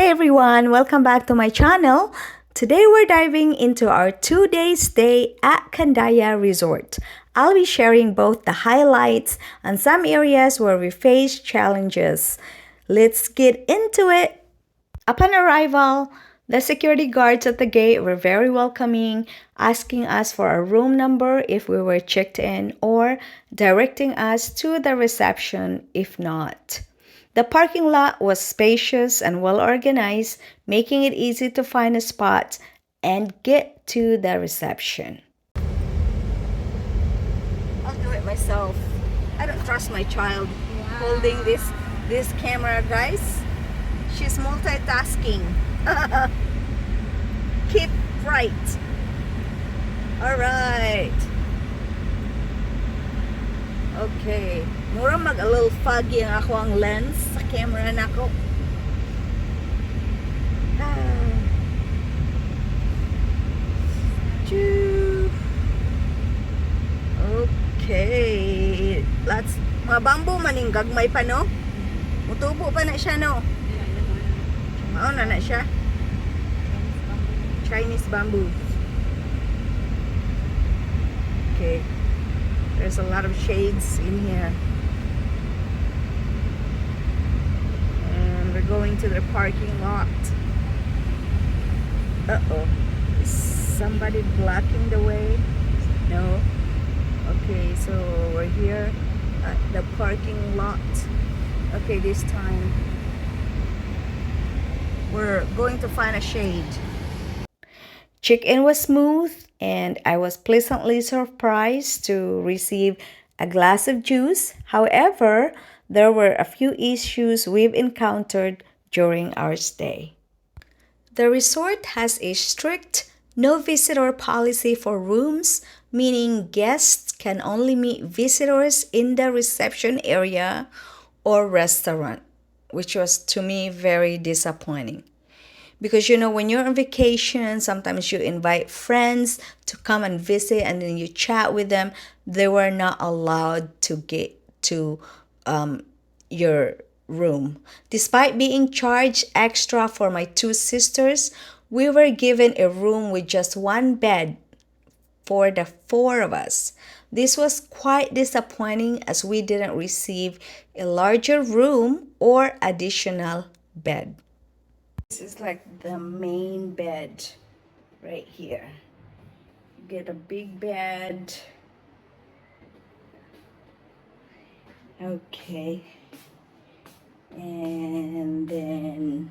Hey everyone, welcome back to my channel. Today we're diving into our 2-day stay at Kandaya Resort. I'll be sharing both the highlights and some areas where we faced challenges. Let's get into it. Upon arrival, the security guards at the gate were very welcoming, asking us for our room number if we were checked in or directing us to the reception if not. The parking lot was spacious and well organized, making it easy to find a spot and get to the reception. I'll do it myself. I don't trust my child holding this camera, guys. She's multitasking. Keep right. All right. Okay. Mura mag a little foggy ang ako ang lens sa camera nako. Okay. Lots mga bamboo maning gagmay pa no. Mutubo pa na siya no. Mao na siya. Chinese bamboo. Okay. There's a lot of shades in here. And we're going to the parking lot. Uh-oh. Is somebody blocking the way? No. Okay, so we're here at the parking lot. Okay, this time we're going to find a shade. Check-in was smooth and I was pleasantly surprised to receive a glass of juice. However, there were a few issues we've encountered during our stay. The resort has a strict no visitor policy for rooms, meaning guests can only meet visitors in the reception area or restaurant, which was to me very disappointing. Because when you're on vacation, sometimes you invite friends to come and visit and then you chat with them. They were not allowed to get to your room. Despite being charged extra for my two sisters, we were given a room with just one bed for the four of us. This was quite disappointing as we didn't receive a larger room or additional bed. This is like the main bed right here. You get a big bed. Okay. And then,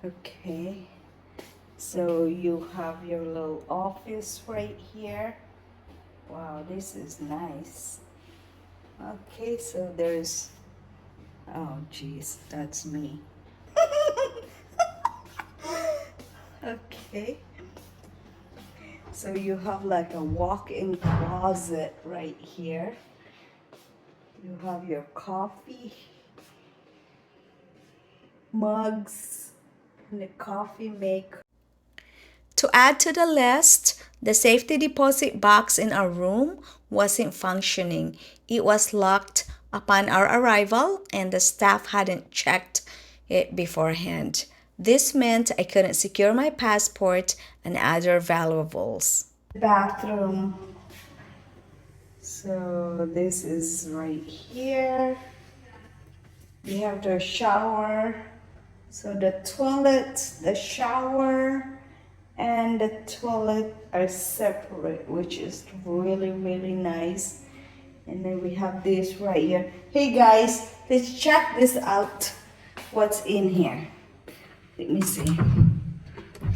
okay. So you have your little office right here. Wow, this is nice. Okay, so there's, oh geez, that's me. Okay. So you have like a walk-in closet right here. You have your coffee mugs and the coffee maker. To add to the list, the safety deposit box in our room wasn't functioning. It was locked upon our arrival and the staff hadn't checked it beforehand. This meant I couldn't secure my passport and other valuables. Bathroom. So this is right here. We have the shower. So the toilet, the shower, and the toilet are separate, which is really, really nice. And then we have this right here. Hey guys, let's check this out. What's in here? Let me see.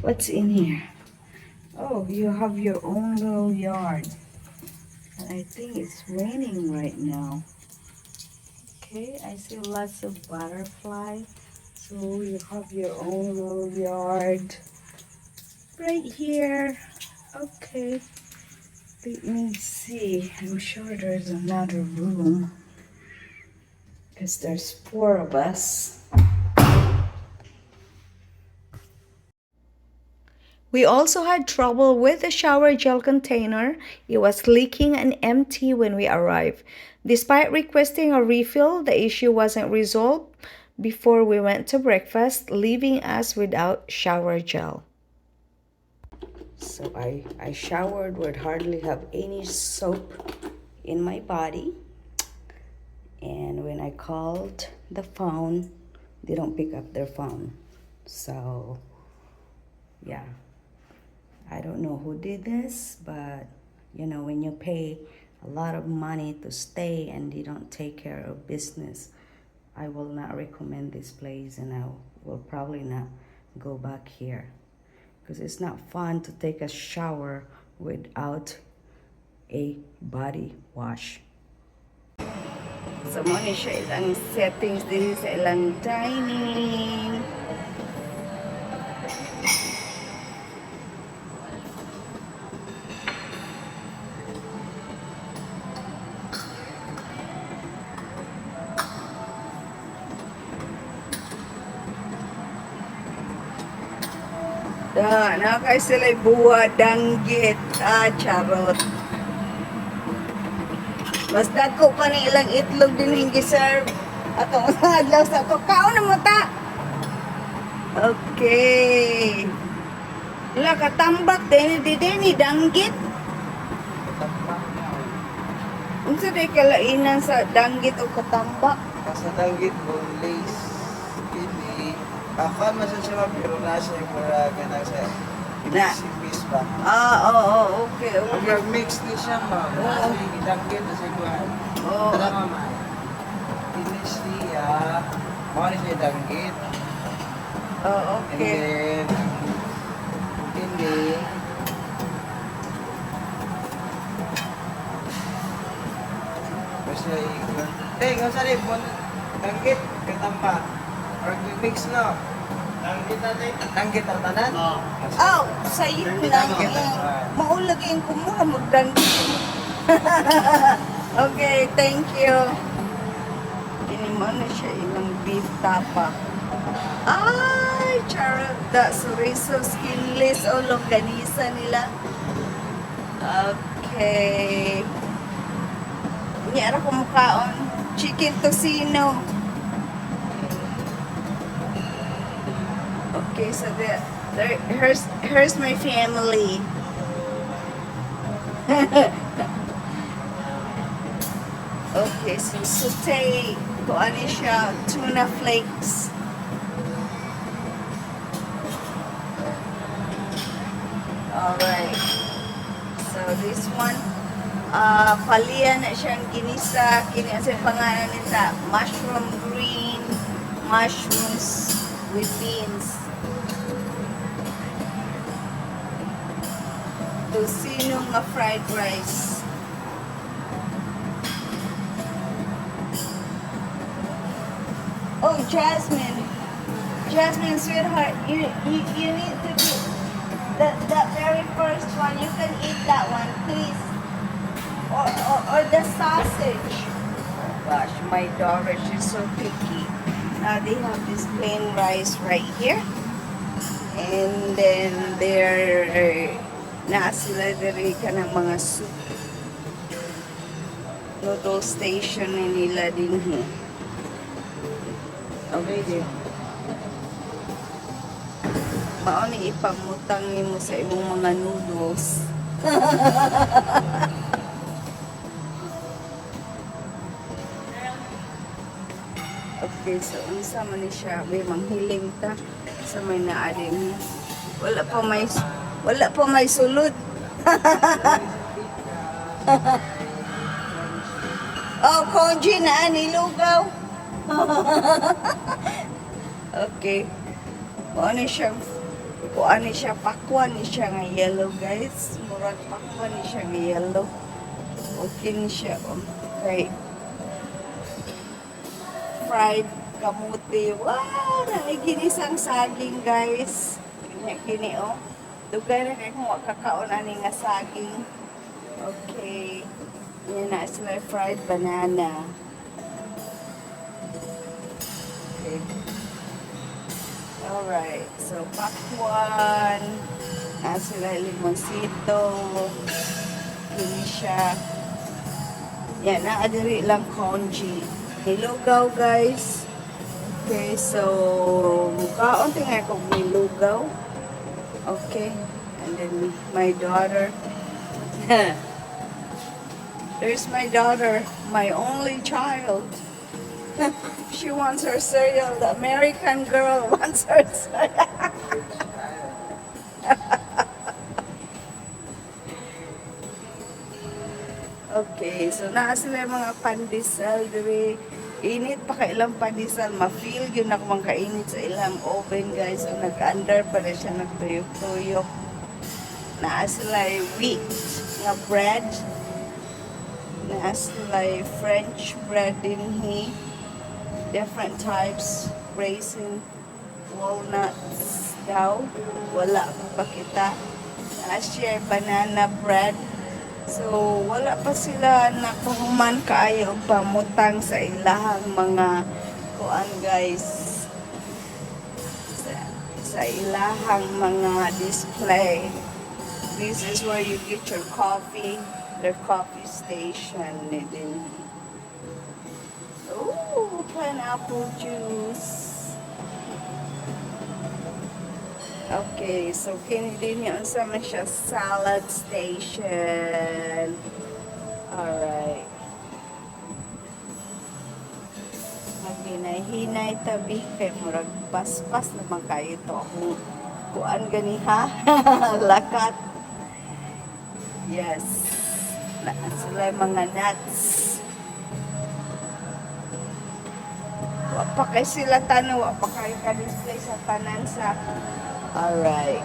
What's in here? Oh, you have your own little yard. And I think it's raining right now. Okay, I see lots of butterflies. So you have your own little yard right here. Okay. Let me see. I'm sure there's another room because there's 4 of us. We also had trouble with the shower gel container. It was leaking and empty when we arrived. Despite requesting a refill, the issue wasn't resolved before we went to breakfast, leaving us without shower gel. So I showered with hardly have any soap in my body. And when I called the phone, they don't pick up their phone. So yeah, I don't know who did this, but you know, when you pay a lot of money to stay and they don't take care of business, I will not recommend this place, and I will probably not go back here because it's not fun to take a shower without a body wash. So mo ni siya ilang settings din sa ilang dining. Na kay sila buwa danggit. Charot. Mas dako pa ni ilang itlog din yung serve. Atong adlaw sa to. Kaon na mo ta. Okay. Wala katambak din ni danggit. Unsa day kalainan sa danggit o katambak? Sa danggit mo, lace, kini, ako masan siya pero nasa yung mura ganang sa sipis ba? Okay. Mix ni siya ma. Nasa yung danggit na sa iguan. Tara mama. Finish niya, mga siya yung danggit. Okay. And then, hindi. Basta iguan. Nga sa rin, danggit, katampa. Or mix no. Danggit natin. Danggit ang tanan? Oh, sa'yo lang. Maulag yung kumura magdanggit. Okay, thank you. Kinima na siya ilang beef tapa. Ay, charot. Chorizo, skinless, o longganisa nila. Okay. Nyara ko mukhaon. Chicken tocino. Okay, so here's my family. Okay, so saute. Kuha ni siya, tuna flakes. Alright. So this one, palia na siyang ginisa. Kini ang pangalan nita, mushroom green, mushrooms with beans. Tocino nga fried rice. Oh, Jasmine, sweetheart, you need to do that very first one. You can eat that one, please. Or the sausage. Oh gosh, my daughter, she's so picky. Now they have this plain rice right here, and then there na sila diri ka ng mga soup noodle station nila din here. Okay, dear. Mao ni ipamutang nimo sa imong mga noodles. Okay, so unsa man ni siya, may manghiling ta sa may naa din. Wala pa may sulod. Oh, konji na nilugaw. Okay. Kuha ni siya, pakwan ni siya nga yellow, guys. Murag pakwan ni siya nga yellow. Okay ni siya. Okay. Fried kamuti. Wow! Nagiginisang saging, guys. Kini, oh. Dugay na kayo kung makakaon ani nga saging. Okay. Yan na sila fried banana. Okay. Alright. So, pakwan. Sila limonsito. Kini siya. Yan, naadiri lang congee. Nilugaw, guys. Okay, so kaunti nga akong nilugaw. Okay, and then my daughter. There's my daughter, my only child. She wants her cereal. The American girl wants her cereal. Okay, so naa sila yung mga pandesal dire. Init pa ka ilang pandesal, ma-feel yun ako mga kainit sa ilang oven guys. So nag-under pa rin siya, nagtuyok-tuyok. Naa sila yung wheat nga bread. Naa sila yung French bread din hi. Different types, raisin, walnuts daw. Wala pa kita. Naa siya yung banana bread. So, wala pa sila nakahuman kaayo og pamutang sa ilahang mga kuan guys. Sa, sa ilahang mga display. This is where you get your coffee. Their coffee station. Din. Ooh, pineapple juice. Okay, so kini din yun sa man siya salad station. Alright. Maghinay-hinay tabi kay murag paspas naman kayo to. Kuan gani ha? Lakat. Yes. Sila yung mga nuts. Wa pa kay sila tanaw, wa pa kayo ka-display sa tanan sa. Alright.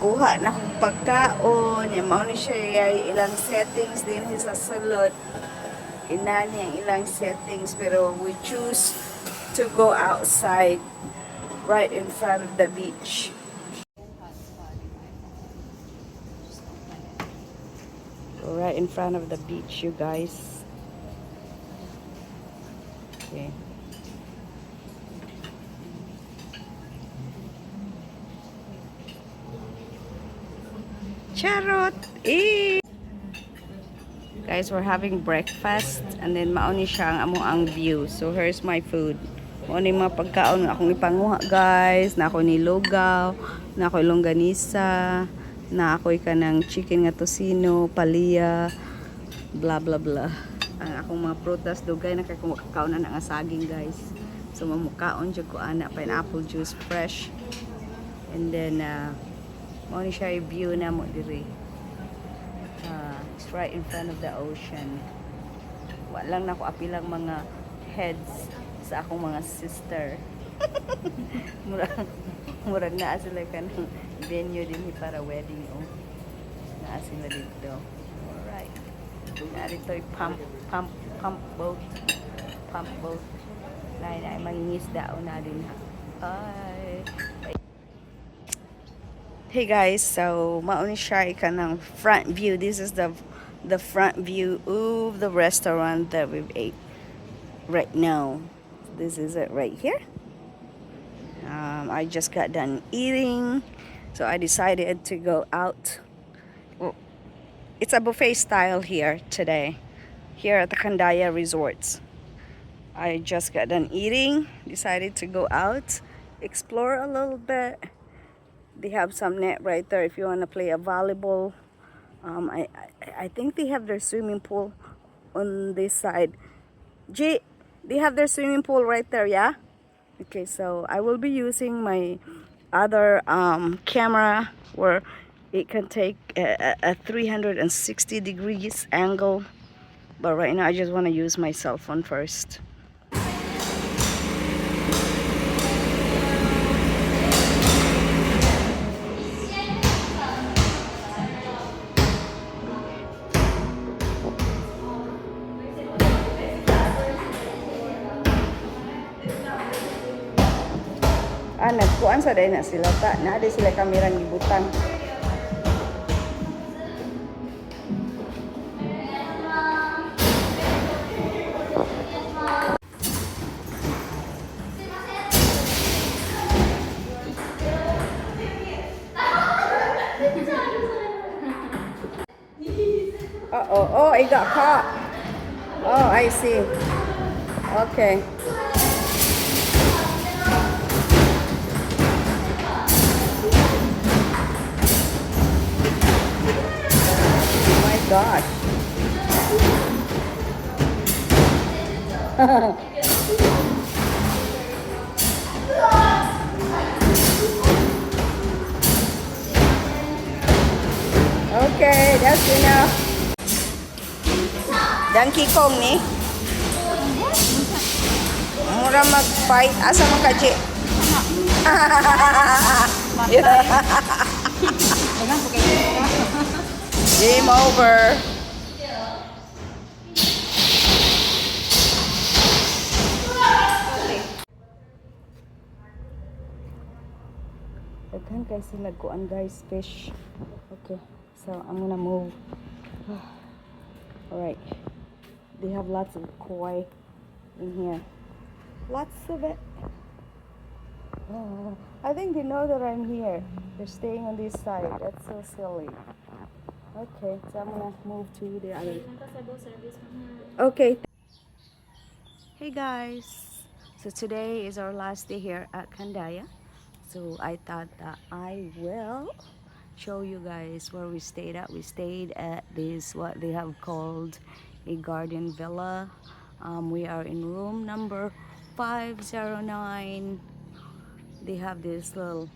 Kuha na akong pagkaon. Yung mao ni siya yung ilang settings din sa sulod. Inani ang ilang settings. Pero we choose to go outside right in front of the beach. Right in front of the beach, you guys. Okay. Charot! Eh! Guys, we're having breakfast and then mauni siya ang amo ang view. So here's my food. Mauni mga pagkaon nga akong ipanguha guys. Na ako nilugaw, na ako longganisa, na ako kanang chicken nga tocino, palaya, blah blah blah. Ang akong mga prutas dugay na kay kakaon na nga saging guys. So mamukaon jud ko ana pineapple juice fresh. And then mao ni siya yung view na mo diri. It's right in front of the ocean. Walang nako apilang mga heads sa akong mga sister. murag naa sila kanang venue din para wedding oh. Naa sila dito. Alright. Na dito yung pump boat. Pump boat. Na mangingisda o na din ha. Ay. Hey guys, so mauni siya kanang front view. This is the front view of the restaurant that we've ate right now. This is it right here. I just got done eating, so I decided to go out. Well, it's a buffet style here today, here at the Kandaya Resort. I just got done eating, decided to go out, explore a little bit. They have some net right there if you want to play a volleyball. I think they have their swimming pool on this side. G, they have their swimming pool right there, yeah? Okay, so I will be using my other camera where it can take a 360 degrees angle. But right now I just want to use my cell phone first. Nagkuan sa day na sila ta. Naadi sila kamerang gibutang. Oh, I got caught. Oh, I see. Okay. gosh. Okay, that's enough. Donkey Kong ni. Mura mag-fight. Asa man ka, Chi? Game over. Daghan kay sila kuan guys, fish. Okay, so I'm gonna move. Alright. They have lots of koi in here. Lots of it. Oh, I think they know that I'm here. They're staying on this side. That's so silly. Okay, so I'm gonna move to the other. Okay. Hey guys. So today is our last day here at Kandaya. So I thought that I will show you guys where we stayed at. We stayed at this, what they have called a garden villa. We are in room number 509. They have this little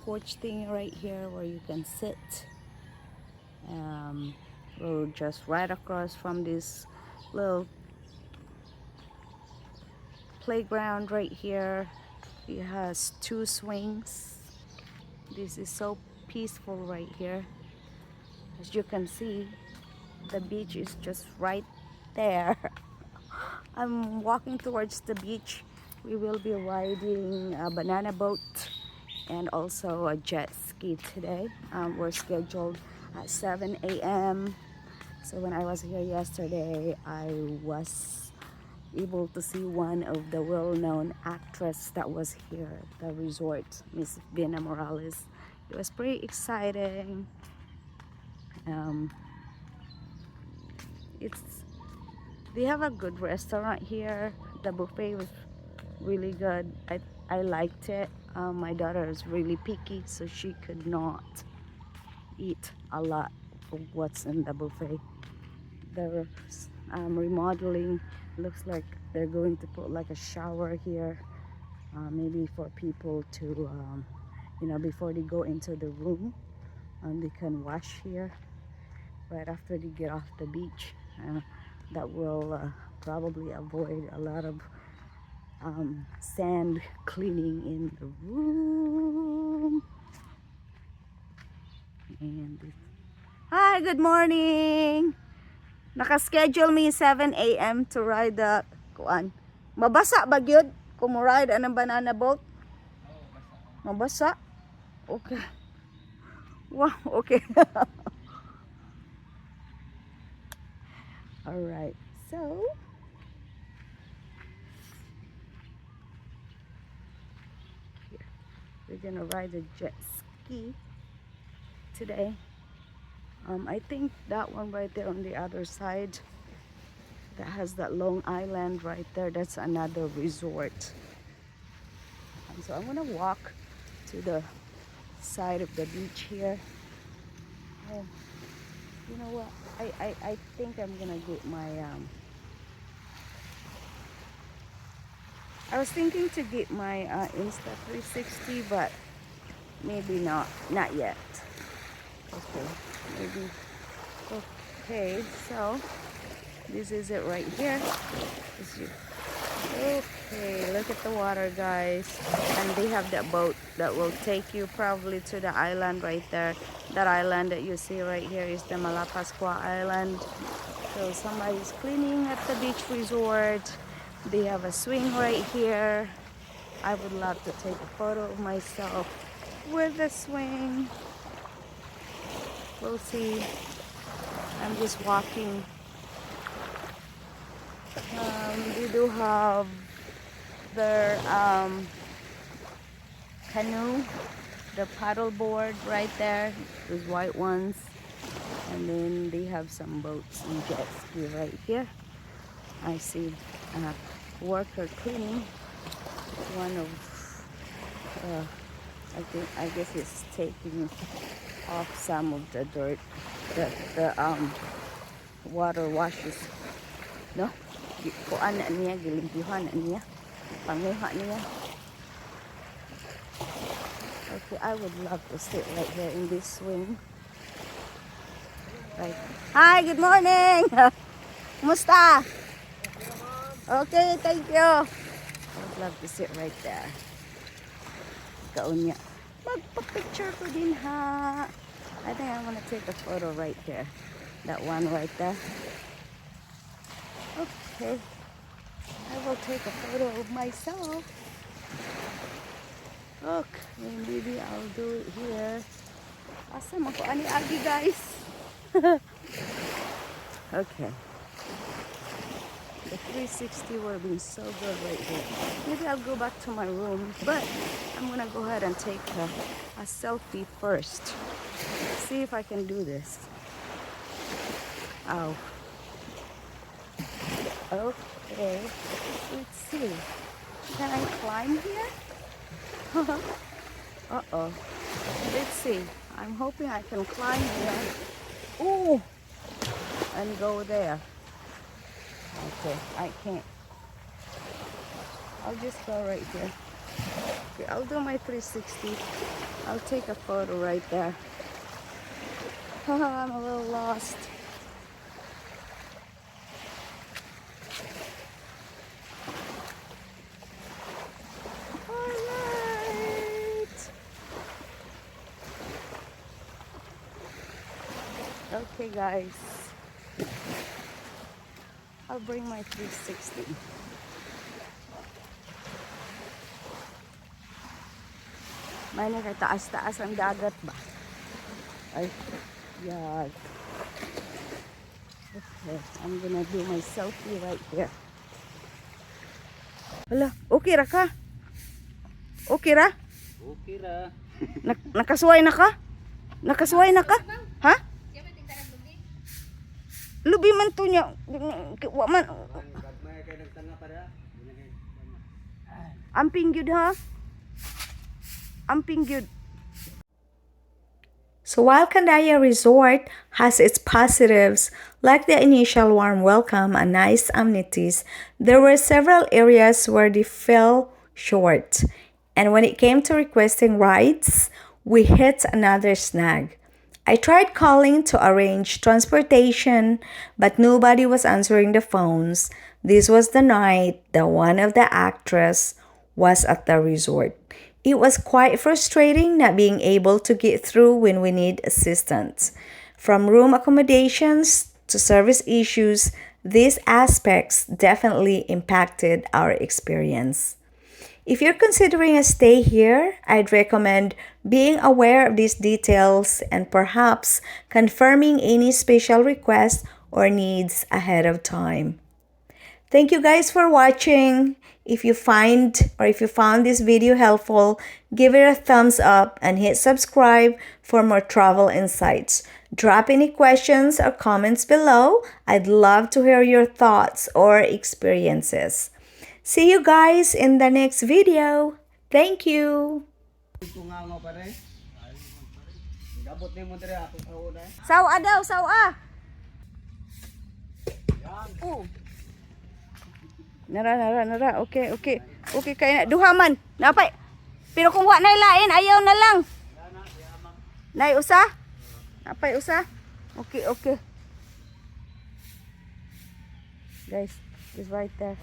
porch thing right here where you can sit. We're just right across from this little playground right here. It has 2 swings. This is so peaceful right here. As you can see, the beach is just right there. I'm walking towards the beach. We will be riding a banana boat and also a jet ski today. We're scheduled at 7 a.m. So when I was here yesterday, I was able to see one of the well-known actress that was here at the resort, Miss Vina Morales. It was pretty exciting. It's They have a good restaurant here. The buffet was really good. I liked it. My daughter is really picky, so she could not eat a lot of what's in the buffet. They're remodeling. Looks like they're going to put like a shower here, maybe for people to, before they go into the room, they can wash here right after they get off the beach. That will probably avoid a lot of sand cleaning in the room. And hi, good morning. Naka-schedule me 7 a.m. to ride the kuan. Mabasa ba gyud kung mo ride anang banana boat? Mabasa? Okay. Wow, okay. All right. So, here, we're gonna ride a jet ski today. I think that one right there on the other side that has that long island right there, that's another resort. So I'm gonna walk to the side of the beach here. Oh, you know what? I think I'm gonna get my I was thinking to get my Insta 360, but maybe not yet. Okay, maybe. Okay, so this is it right here. Okay, look at the water, guys. And they have that boat that will take you probably to the island right there. That island that you see right here is the Malapascua Island. So somebody's cleaning at the beach resort. They have a swing right here. I would love to take a photo of myself with the swing. We'll see. I'm just walking. They do have their canoe, the paddle board right there, those white ones. And then they have some boats and jet ski right here. I see a worker cleaning. One of, I guess it's taking off some of the dirt, the water washes. No? Kuan na niya, gilimpyuhan na niya. Panguha niya. Okay, I would love to sit right here in this swing. Right. Hi, good morning! Kumusta? Okay, thank you. I would love to sit right there. Kaunya. Magpa-picture ko din ha. I think I'm gonna take a photo right there. That one right there. Okay. I will take a photo of myself. Okay, maybe I'll do it here. Asa man ko ani agi guys. Okay. The 360 would have been so good right here. Maybe I'll go back to my room, but I'm gonna go ahead and take a selfie first. See if I can do this. Oh. Okay. Let's see. Can I climb here? Uh-oh. Let's see. I'm hoping I can climb here. Ooh! And go there. Okay, I can't. I'll just go right there. Okay, I'll do my 360. I'll take a photo right there. I'm a little lost. Alright. Okay guys. I'll bring my 360. May nakataas-taas ang dagat ba? Ay, yag. Okay, I'm gonna do my selfie right here. Hala, okay ra ka? Okay ra? Okay ra. Nakasway na ka? Nakasway na ka? Ha? Lubi man to niya. Wa man. May kay nagtanga pa ra. Amping gyud ha? Amping gyud. So while Kandaya Resort has its positives, like the initial warm welcome and nice amenities, there were several areas where they fell short. And when it came to requesting rides, we hit another snag. I tried calling to arrange transportation, but nobody was answering the phones. This was the night that one of the actresses was at the resort. It was quite frustrating not being able to get through when we need assistance. From room accommodations to service issues, these aspects definitely impacted our experience. If you're considering a stay here, I'd recommend being aware of these details and perhaps confirming any special requests or needs ahead of time. Thank you guys for watching. If you found this video helpful, give it a thumbs up and hit subscribe for more travel insights. Drop any questions or comments below. I'd love to hear your thoughts or experiences. See you guys in the next video. Thank you. Tungango pa rin. Dabot ni mo dire ako kauna. Sawa daw, sawa. Oh. Nara. Okay. Okay kay na duha man. Napay. Pero kung wa nay lain, ayaw na lang. Nay usa? Napay usa? Okay. Guys, it's right there.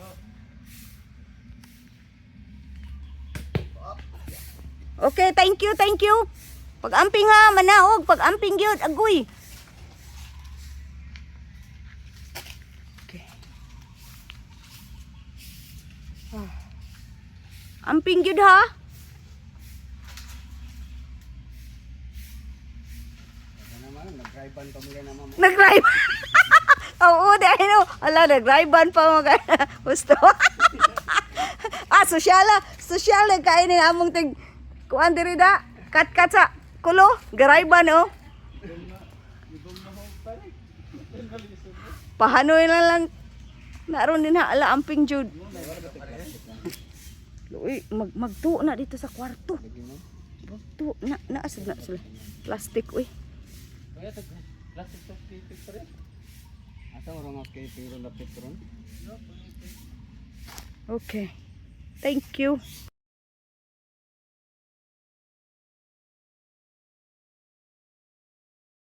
Okay, thank you. Pag-amping ha, manaog, pag-amping gyud, agoy. Okay. Amping gyud ha. Nag-drive-an pa mo na mama. Nag-drive. Oo, dahil no. Ala, nag-drive-an pa mo kaya. Gusto. Sosyal kain ng among tig kuan diri da. Kat sa kulo, garayban oh. Pahanoy na lang. Naroon din ha, ala amping jud. Uy, magtuo na dito sa kwarto. Magtuo na sila. Plastic uy. Kaya plastic pa rin. Asa orang mas kay tingro lapit ron? Okay. Thank you.